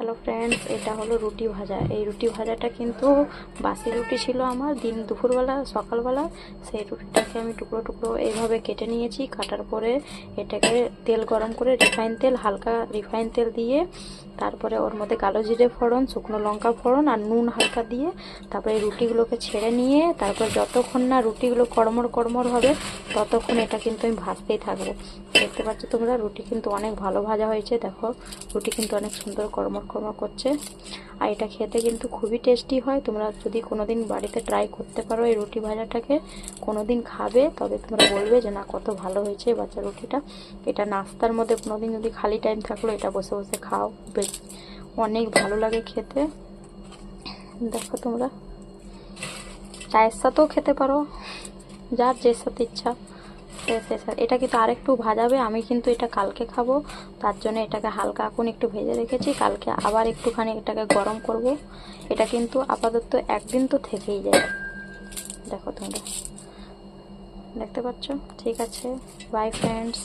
Hello friends, এটা হলো রুটি ভাজা। এই রুটি ভাজাটা কিন্তু বাসি রুটি ছিল আমার দুপুরবেলা সকালবেলা। সেই রুটিটাকে আমি টুকরো টুকরো এইভাবে কেটে নিয়েছি। কাটার পরে এটাকে তেল গরম করে হালকা রিফাইন তেল দিয়ে তারপরে ওর মধ্যে কালো জিরে ফোড়ন, শুকনো লঙ্কা ফোড়ন আর নুন হালকা দিয়ে তারপরে এই রুটিগুলোকে ছেড়ে নিয়ে তারপর যতক্ষণ না রুটিগুলো কড়মড় হবে ততক্ষণ এটা কিন্তু আমি ভাজতেই থাকবো। দেখতে পাচ্ছ তোমরা, রুটি কিন্তু অনেক ভালো ভাজা হয়েছে। দেখো, রুটি কিন্তু অনেক সুন্দর কড়মড় করছে। আর এটা খেতে কিন্তু খুবই টেস্টি হয়। তোমরা যদি কোনোদিন বাড়িতে ট্রাই করতে পারো এই রুটি ভাজাটাকে, কোনোদিন খাবে তবে তোমরা বলবে যে না, কত ভালো হয়েছে বাচ্চা রুটিটা। এটা নাস্তার মধ্যে কোনোদিন যদি খালি টাইম থাকলো এটা বসে বসে খাও, বেশ অনেক ভালো লাগে খেতে। দেখো তোমরা, চায়ের সাথেও খেতে পারো, যার যে সাথে ইচ্ছা। এটা কিন্তু আরেকটু ভাজাবে। আমি কিন্তু এটা কালকে খাবো, তার জন্য এটাকে হালকা এখন একটু ভেজে রেখেছি। কালকে আবার একটুখানি এটাকে গরম করব। এটা কিন্তু আপাতত একদিন তো থেকেই যায়। দেখো তোমরা, দেখতে পাচ্ছ? ঠিক আছে, বাই ফ্রেন্ডস।